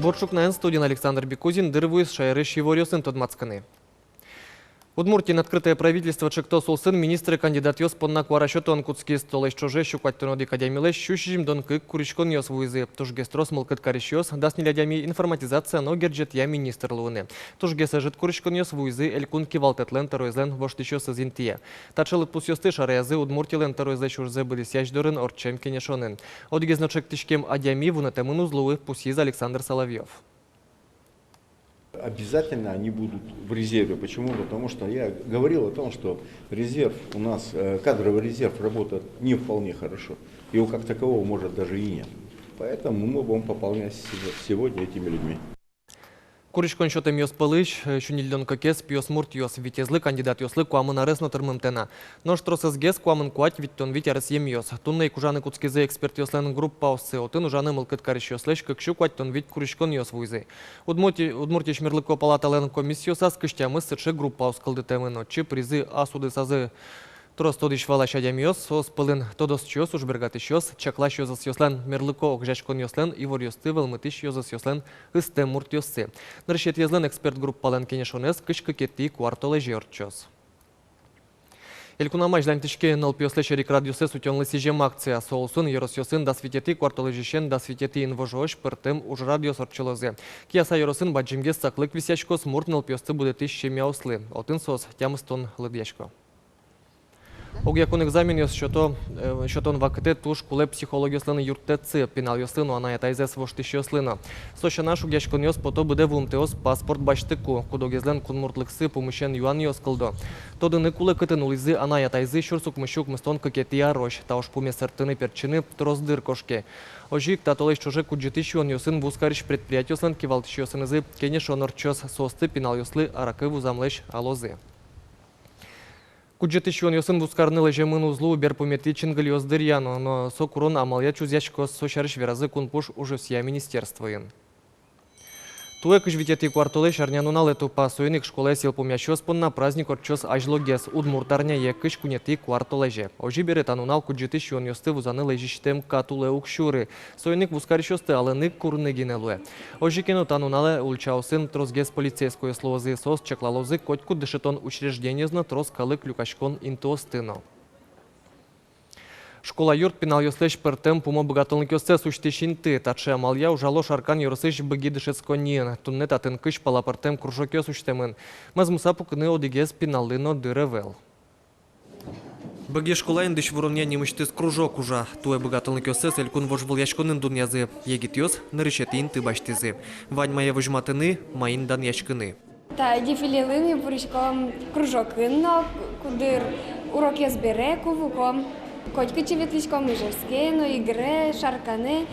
Борчук на студии Александр Бекузин, дырвуис шайрыш его рёсын тодмацканы. Удмуртии открытое правительство чекто солсын министры кандидат ёс понна кварашётон кутский столы чуже щукваттон академилы щущим донкы куричкон ёс вуйзы. Тужгестрос мылкыт карищёс даст нелядями информатизация но герджет я министр луны. Тужгеса жит куричкон ёс вуйзы элькун кивалтетлен тароизлен воштищёс изинтие. Тачылык пусёсты шараязы удмуртилен тароизле чурзе были сяждорын орчем кенешонын. Одгезночек тишкем адями вунатемын узлуы пусиз Александр Соловьев. Обязательно они будут в резерве. Почему? Потому что я говорил о том, что резерв у нас, кадровый резерв работает не вполне хорошо. Его как такового может даже и нет. Поэтому мы будем пополнять сегодня этими людьми. Куричкон шотем ёс пылыш, шунильдон кокес, пьёс мурт ёс витезлы, кандидат ёслы, куамын арес нотырмым тена. Но штросыз гес, куамын куать, виттон вить арес ем ёс. Туннай кужаны куцкизе эксперт ёслен группа оссы, отын ужаны мылкыт кариш ёслеш, кыкшу куать тон вить куричкон ёс вуйзы. Удмурти шмерлыко палатален комиссиосас, кыштямы сычы группа оскылды темын, отчы призы асуды сазы. Трос тодиш валаш адямиос, сос пылын тодос чёс ужбергатыш ёс, чаклаш ёзас ёслен мерлыко окжашкон ёслен, ивор ёсты вылмытыш ёзас ёслен ысты мурт ёссы. Ныршет езлен эксперт группален кенешонес, кышкы кетти квартолы жёрчёс. Элькунама жлантышке нолпиосле радиосе сутёнлы сижем акция. Соулсун еросёсын дасвитети квартолы жишен дасвитети инвожош пыртым уж радиос орчылозы. Кияса еросын баджимге саклык висячкос мурт нолпиосты будети щемяуслы. Отын сос тямыстон лыдьячко. Огякон экзамен ёс шотон вакыты туш куле психологияслыны юрттецы пенал ёслыну анаятайзес воштыш ёслыны. Сошана шугяшкон ёс пото буде вумтеос паспорт баштыку, кудогезлен кунмуртлыксы помышен юан ёс кылдо. Тодыны куле кытын улизы анаятайзы шурсук мышук мыстон кокети арош, тауш пуме сыртыны перчины троздыр кошке. Ожик татолеш чуже куджитыш юан ёсын вускариш предприятиослен кивалтыш ёсынызы кенеш онорчос состы пенал ёслы аракы вузамлеш алозы. Куджеты шон ёсын вускарнылы жемын узлу берпумети чингл ёздырьяно, но сокурон амалия чузячко сошарыш веразы кунпуш уже сия министерствоен. Туэ кыжвитети квартолы шарнянунал эту пасуйник школе сил помящос понна праздник орчос ажлогес удмуртарня екыш кунети квартолеже. Ожи берет анунал куджеты шон ёсты вузаны лежиштем катуле укшуры. Сойник вускарищосты алыны курны гинелуэ. Ожи кенут анунале ульчаусын тросгес полицейское словозы сос чеклалозы котьку дышетон учреждениезно троскалы клюкашкон интостыно. Школа юрт пенал ёслеш пыртем пумо богатылны кёсце суштешинты, таче амалия ужало шаркан ёрысыш быги дышецконин, туннет атынкыш пала пыртем кружок ёсуштемын. Мазмуса пукны одигез пеналыно дыревел. Быги школа индыш воронья немыштыз кружок ужа, туэ богатылны кёсце селькун вожбыл яшконын дуньязы, егит ёс нырышетин ты баштызы. Вань моя выжматыны, маин дан яшкыны. Та дефилелыны буришком кружокынно, кудыр урок язбере кувуком. Котьки чеветличком ижевскeno, игре, шарканы.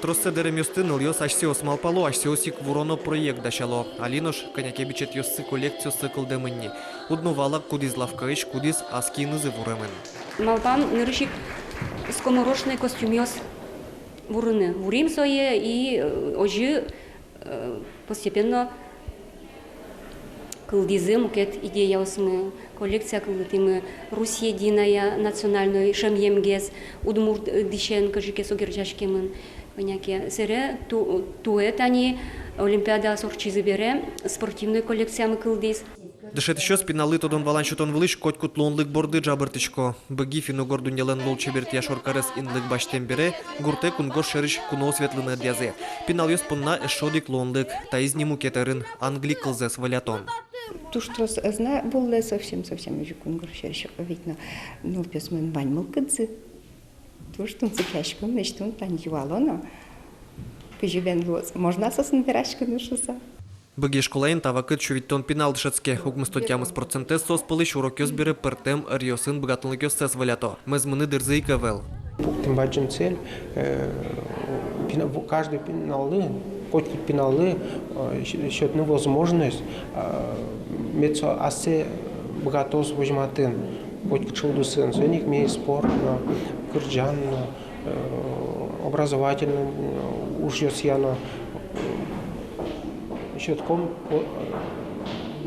Троссе дерем ёстыныл ёс ашсеос малпало, ашсеосик вороно проект дашало. Алинош коняке бичет ёссы коллекцию сыкылдемынни. Уднувала кудиз лавкаиш, кудиз аскинызы вуремен. Малпам нырышик скоморошный костюм ёс вурыны. Вурим сое и ожи постепенно кылдизы мукет идея осмы. Коллекция кылдытымы Русь единая, национальный шемьемгез, удмурт дишен кажике согерчашкемын. Поняке сере туэт они олимпиада сорчизы бере, спортивной коллекциямы кылдиз. Дышет еще спиналы тодон валан шутон вылыш котькут лонлык борды джабыртычко. Быги фину гордун елен лол чеберт яшоркарес инлык баштен бере, гурте кунгор шерыш куно светлыны дязе. Пинал ёс понна эшодик лонлык, таизниму кетерын англик кылзес валятон. То, что зна было совсем уже кунгурщик, видно, ну письмен бань мылкадзы. То, что он закящиком, значит, он там юалоно. Поживен лоз, можно сосновирашка нушуса. Быги школаин тавакыт шувиттон пинал дышецке, хугмыстотямыз процентес сос пылыш урок ёс бере пыртем рьосын богатылык ёссес валято. Мезмыны дырзы и кавел. Тем баджим цель, каждый пиналы, хоть пиналы, счетную возможность, мецо асе богатос возьматын, хоть чудо-сын, у них имеет спорт, кырджан, образовательный, уж ясно, счетком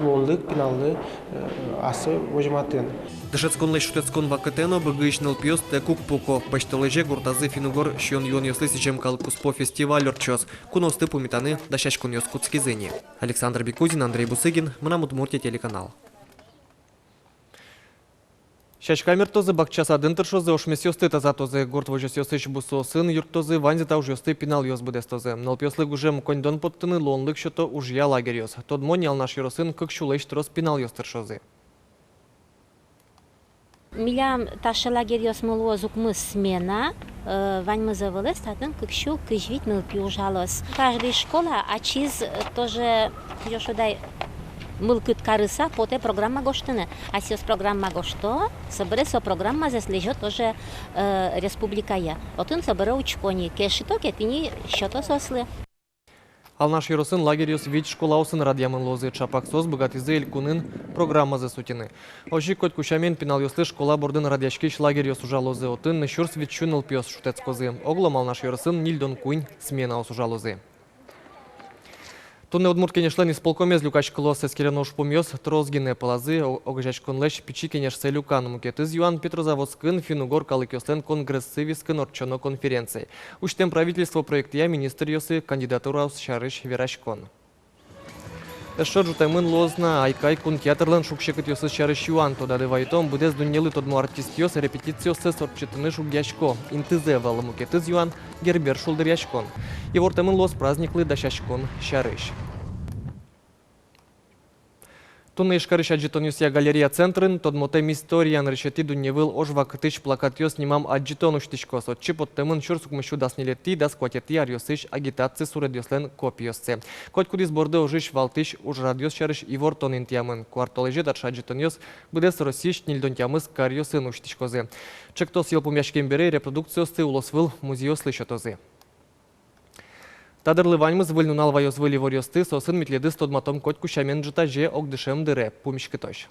лонлык пеналлы асы вожматын. Дышецкон леш шутецкон вакытено быгыйшныл пьёс те кукпуко. Паштолеже гуртазы финугор щон йон йослы сичем калкуспо фестиваль орчос. Куносты пумитаны дащачкон йос куцкизыни. Александр Бекузин, Андрей Бусыгин, Мына Удмуртия телеканал. Шашкамер тозы бакчаса дынтыршозы ошмес йосты тазатозы гурт вожес йосыш бусосын юрттозы ванзита уж йосты пинал йос будестозы. Нылпёслык уже кондон поттыны лонлык шото ужья лагерь йос. Тодмони алнаш йоросын кык шулеш трос пинал йостыршозы. Милям таша лагерь йосмыло зукмы смена, вань мы завелась, татын кыкшу кыжвит мылпи ужалос. Каждая школа ачиз тоже йошудай мылкыт карыса поте программа гоштыны. А сиос программа гошто, собере со программа заслежет тоже республикая. Отын собере учкони, кешито кетини щото сослы. Алнаш йоросын лагерь йос вид школаусын радиамын лозы чапаксоз богатизы элькунын программа за сутины. Ожи коть кушамен пинал йослы школа бордын радиашкиш лагерь йос ужа лозы отын нышурс вид чуныл пьёс шутецкозы. Оглом алнаш йоросын нильдон куйн смена осужа лозы. Тунне удмурткене шлен исполкомез люкач клосс эскерено ушпумьёс трозгине палазы огжачкон леш пичи кенеш селюкан мукетыз юан Петрозаводскын финугор калыкёслен конгрессы вискын орчоно конференции. Уштем правительство проектия министр йосы кандидатура шарыш верашкон. Эшо жутаймын лозна айкай кун театрлын шукшекыт йосы шарыш юан тодады вайтом будез дуннелы тодмо артист йос репетициосы сорчетыны шугяшко. Интызе валы мукетыз юан гербер шулдыр яшкон. Евортамын лоз праздниклы дашашкон шарыш. Тунны ишкарыш аджитонюсия галерея центрын, тодмотем историян решети дунневыл ожвак тыш плакатьос нимам аджитон уштишкос. Отчи подтемын шурсук мышу даснилети дас кватети арьосыш агитации суредьослен копиосце. Коть кудис борды ожиш валтыш уж радиос шарыш ивор тонын тямын. Квартолеже дарша аджитонюс будес росиш нильдон тямыз карьосын уштишкозе. Чектос елпум яшкен бере репродукциосты улосвыл музеос лишотозе. Тадырлы ваньмыз выльнунал вайос выли ворьосты, сосын метледыз тодматом коть кушамен жыта же огдышем дыре, пумишкы тош.